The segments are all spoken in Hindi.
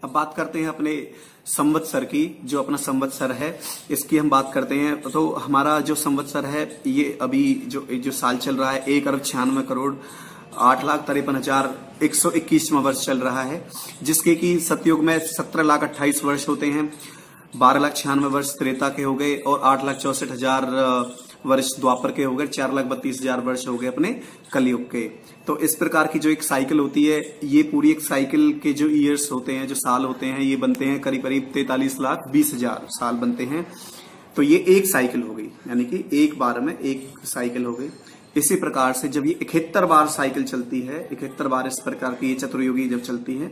अब बात करते हैं अपने संवत्सर की। जो अपना संवत्सर है इसकी हम बात करते हैं। तो हमारा जो संवत्सर है ये अभी जो साल चल रहा है 1,96,08,53,121वां वर्ष चल रहा है, जिसके कि सतयुग में 17,28,00,000 वर्ष होते हैं, 12,96,000 वर्ष त्रेता के हो गए और 8,64,000 वर्ष द्वापर के हो गए, 4,32,000 वर्ष हो गए अपने कलयुग के। तो इस प्रकार की जो एक साइकिल होती है, ये पूरी एक साइकिल के जो ईयर्स होते हैं, जो साल होते हैं, ये बनते हैं करीब करीब 43,20,000 साल बनते हैं। तो ये एक साइकिल हो गई, यानी कि एक बार में एक साइकिल हो गई। इसी प्रकार से जब ये 71 बार साइकिल चलती है, 71 बार इस प्रकार की ये चतुर्युगी जब चलती है,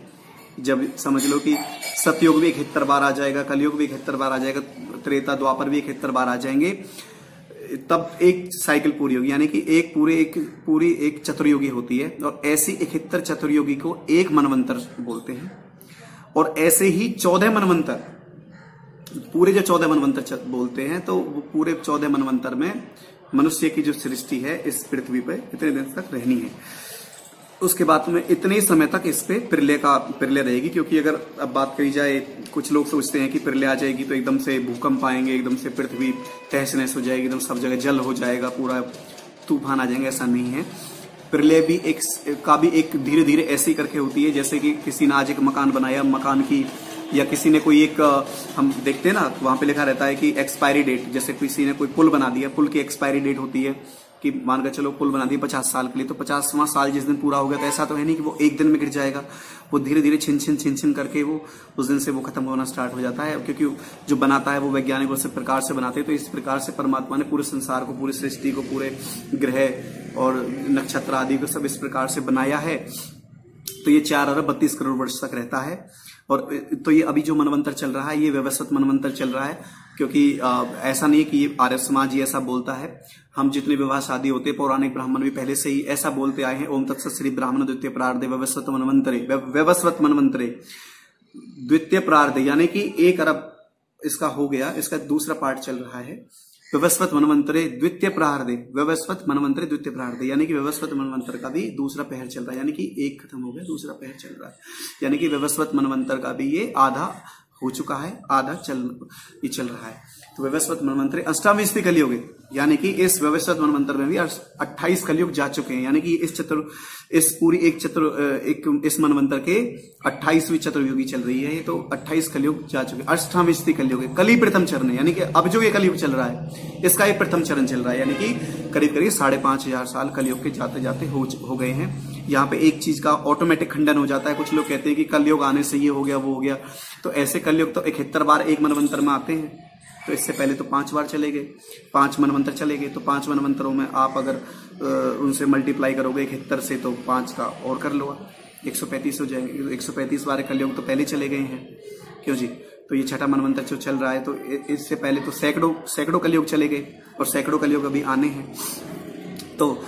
जब समझ लो कि सतयुग भी 71 बार आ जाएगा, कलयुग भी 71 बार आ जाएगा, त्रेता द्वापर भी 71 बार आ जाएंगे, तब एक साइकिल पूरी होगी, यानी कि पूरी एक चतुर्युगी होती है। और ऐसी 71 चतुर्युगी को एक मनवंतर बोलते हैं। और ऐसे ही 14 मनवंतर, पूरे जो 14 मनवंतर बोलते हैं, तो वो पूरे 14 मनवंतर में मनुष्य की जो सृष्टि है इस पृथ्वी पे इतने दिन तक रहनी है। उसके बाद में इतने समय तक इस पे प्रलय रहेगी। क्योंकि अगर अब बात करी जाए, कुछ लोग सोचते हैं कि प्रलय आ जाएगी तो एकदम से भूकंप आएंगे, एकदम से पृथ्वी तहस नहस हो जाएगी, एकदम सब जगह जल हो जाएगा, पूरा तूफान आ जाएंगे। ऐसा नहीं है। प्रलय भी एक धीरे धीरे ऐसी करके होती है, जैसे कि किसी ने आज एक मकान बनाया, मकान की, या किसी ने कोई एक, हम देखते हैं ना वहां पे लिखा रहता है कि एक्सपायरी डेट, जैसे किसी ने कोई पुल बना दिया, पुल की एक्सपायरी डेट होती है कि मान कर चलो पुल बना दिया 50 साल के लिए, तो 50वां साल जिस दिन पूरा हो गया, तो ऐसा तो है नहीं कि वो एक दिन में गिर जाएगा। वो धीरे धीरे छिन छिन करके वो उस दिन से वो खत्म होना स्टार्ट हो जाता है। क्योंकि जो बनाता है वो वैज्ञानिक उस प्रकार से बनाते हैं। तो इस प्रकार से परमात्मा ने पूरे संसार को, पूरी सृष्टि को, पूरे ग्रह और नक्षत्र आदि को सब इस प्रकार से बनाया है। तो ये 4,32 करोड़ वर्ष तक रहता है। और तो ये अभी जो मनवंतर चल रहा है, ये व्यवस्थित मनवंतर चल रहा है। क्योंकि ऐसा नहीं कि आर्य समाज ही ऐसा बोलता है। हम जितने विवाह शादी होते हैं, पौराणिक ब्राह्मण भी पहले से ही ऐसा बोलते आए हैं। ओम तत्सत श्री ब्राह्मण द्वितीय प्रार्धे व्यवस्थित मनवंतरे द्वितीय प्रार्धे, यानी कि 1 अरब इसका हो गया, इसका दूसरा पार्ट चल रहा है। व्यवस्थित मनवंतरे द्वितीय प्रार्धे, व्यवस्थित मनवंतरे द्वितीय प्रार्धे, यानी कि व्यवस्थित मनवंतर का भी दूसरा पहर चल रहा है। यानी कि एक खत्म हो गया, दूसरा पहर चल रहा है। यानी कि व्यवस्थित मनवंतर का भी ये आधा हो चुका है, आधा चल रहा है। तो व्यवस्थित मनवंतरे अष्टाविंशति कलयुग, यानी कि इस व्यवस्थित मनवंतर में भी 28 कलयुग जा चुके हैं। यानी कि इस मनवंतर के 28वीं चतुर्युगी चल रही है। तो 28 कलयुग जा चुके, अष्टाविंशति कलयुग, कली प्रथम चरण, यानी कि अब जो ये कलयुग चल रहा है इसका ये प्रथम चरण चल रहा है। यानी कि करीब करीब 5,500 साल कलयुग के जाते जाते हो गए हैं। यहाँ पे एक चीज का ऑटोमेटिक खंडन हो जाता है। कुछ लोग कहते हैं कि कलयुग आने से ये हो गया, वो हो गया। तो ऐसे कलयुग तो 71 बार एक मनवंतर में आते हैं। तो इससे पहले तो 5 बार चले गए, 5 मनवंतर चले गए। तो 5 मनवंतरों में आप अगर उनसे मल्टीप्लाई करोगे 71 से, तो 5 का और कर लो, 135 हो जाएंगे। 135 बार कलयुग तो पहले चले गए हैं, क्यों जी। तो ये छठा मनवंतर जो चल रहा है, तो इससे पहले तो सैकड़ों कलयुग चले गए और सैकड़ों कलयुग अभी आने हैं। तो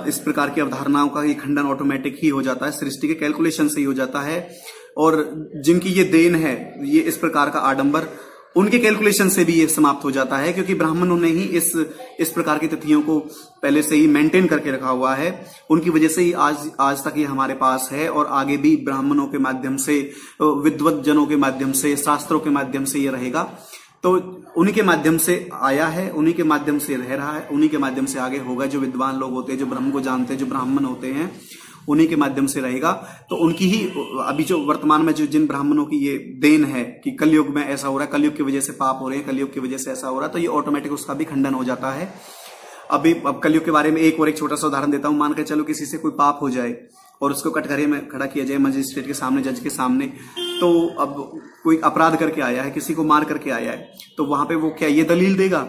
इस प्रकार की अवधारणाओं का ये खंडन ऑटोमेटिक ही हो जाता है, सृष्टि के कैलकुलेशन से ही हो जाता है। और जिनकी ये देन है, ये इस प्रकार का आडंबर, उनके कैलकुलेशन से भी ये समाप्त हो जाता है। क्योंकि ब्राह्मणों ने ही इस प्रकार की तिथियों को पहले से ही मेंटेन करके रखा हुआ है। उनकी वजह से ही आज तक ये हमारे पास है। और आगे भी ब्राह्मणों के माध्यम से, विद्वत जनों के माध्यम से, शास्त्रों के माध्यम से ये रहेगा। तो उन्हीं के माध्यम से आया है, उन्हीं के माध्यम से रह रहा है, उन्हीं के माध्यम से आगे होगा। जो विद्वान लोग होते हैं, जो ब्रह्म को जानते हैं, जो ब्राह्मण होते हैं, उन्हीं के माध्यम से रहेगा। तो उनकी ही अभी जो वर्तमान में जिन ब्राह्मणों की ये देन है कि कलयुग में ऐसा हो रहा है, कलयुग की वजह से पाप हो रहे हैं, कलयुग की वजह से ऐसा हो रहा है, तो ये ऑटोमेटिक उसका भी खंडन हो जाता है। अब कलयुग के बारे में एक छोटा सा उदाहरण देता हूं। मान के चलो किसी से कोई पाप हो जाए और उसको कटघरे में खड़ा किया जाए, मजिस्ट्रेट के सामने, जज के सामने। तो अब कोई अपराध करके आया है, किसी को मार करके आया है, तो वहां पे वो क्या ये दलील देगा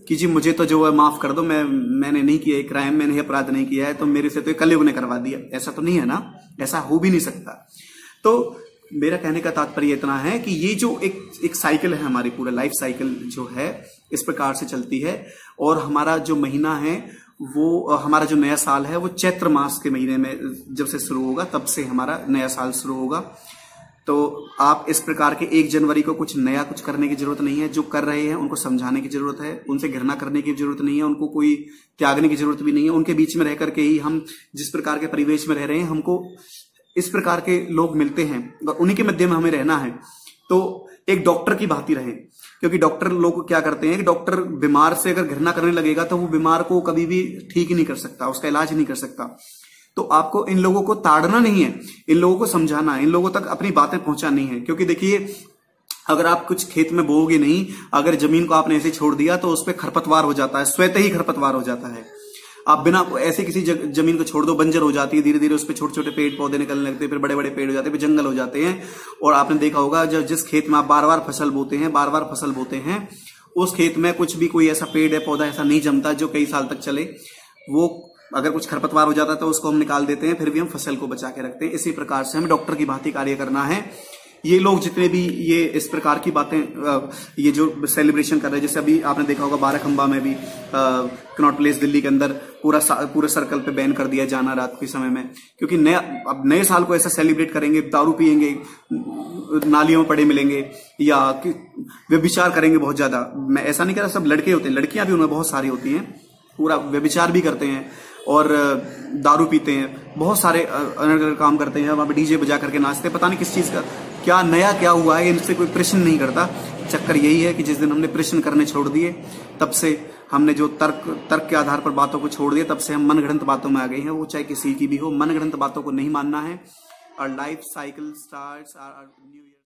कि जी मुझे तो जो है माफ कर दो, मैंने नहीं किया क्राइम, मैंने अपराध नहीं किया है, तो मेरे से तो कलयुग ने करवा दिया। ऐसा तो नहीं है ना, ऐसा हो भी नहीं सकता। तो मेरा कहने का तात्पर्य इतना है कि ये जो एक साइकिल है, हमारी पूरा लाइफ साइकिल जो है इस प्रकार से चलती है। और हमारा जो महीना है, वो हमारा जो नया साल है, वो चैत्र मास के महीने में जब से शुरू होगा, तब से हमारा नया साल शुरू होगा। तो आप इस प्रकार के 1 जनवरी को कुछ नया कुछ करने की जरूरत नहीं है। जो कर रहे हैं उनको समझाने की जरूरत है, उनसे घृणा करने की जरूरत नहीं है, उनको कोई त्यागने की जरूरत भी नहीं है। उनके बीच में रह करके ही हम जिस प्रकार के परिवेश में रह रहे हैं, हमको इस प्रकार के लोग मिलते हैं और उन्हीं के मध्य में हमें रहना है। तो एक डॉक्टर की भांति रहे, क्योंकि डॉक्टर लोग क्या करते हैं कि डॉक्टर बीमार से अगर घृणा करने लगेगा तो वो बीमार को कभी भी ठीक ही नहीं कर सकता, उसका इलाज नहीं कर सकता। तो आपको इन लोगों को ताड़ना नहीं है, इन लोगों को समझाना है, इन लोगों तक अपनी बातें पहुंचानी है। क्योंकि देखिए, अगर आप कुछ खेत में बोओगे नहीं, अगर जमीन को आपने ऐसे छोड़ दिया तो उस पर खरपतवार हो जाता है, स्वतः ही खरपतवार हो जाता है। आप बिना ऐसे किसी जमीन को छोड़ दो, बंजर हो जाती है, धीरे धीरे उस पर छोटे छोटे पेड़ पौधे निकलने लगते हैं, फिर बड़े बड़े पेड़ हो जाते हैं, फिर जंगल हो जाते हैं। और आपने देखा होगा, जब जिस खेत में आप बार बार फसल बोते हैं, उस खेत में कुछ भी कोई ऐसा पेड़ है, पौधा ऐसा नहीं जमता जो कई साल तक चले। वो अगर कुछ खरपतवार हो जाता है तो उसको हम निकाल देते हैं, फिर भी हम फसल को बचा के रखते हैं। इसी प्रकार से हमें डॉक्टर की भांति कार्य करना है। ये लोग जितने भी ये इस प्रकार की बातें, ये जो सेलिब्रेशन कर रहे हैं, जैसे अभी आपने देखा होगा बाराखंबा में भी कनॉट प्लेस दिल्ली के अंदर पूरे सर्कल पे बैन कर दिया जाना रात के समय में, क्योंकि अब नए साल को ऐसा सेलिब्रेट करेंगे, दारू पियेंगे, नालियों में पड़े मिलेंगे या व्यभिचार करेंगे बहुत ज्यादा। मैं ऐसा नहीं कह रहा सब लड़के होते हैं, लड़कियां भी उनमें बहुत सारी होती हैं, पूरा व्यभिचार भी करते हैं और दारू पीते हैं, बहुत सारे अनर्गल काम करते हैं, वहां पे डीजे बजा करके नाचते हैं। पता नहीं किस चीज का क्या नया क्या हुआ है, इनसे कोई प्रश्न नहीं करता। चक्कर यही है कि जिस दिन हमने प्रश्न करने छोड़ दिए, तब से हमने जो तर्क के आधार पर बातों को छोड़ दिया, तब से हम मनगढ़ंत बातों में आ गए हैं। वो चाहे किसी की भी हो, मनगढ़ंत बातों को नहीं मानना है। और life cycle starts are new.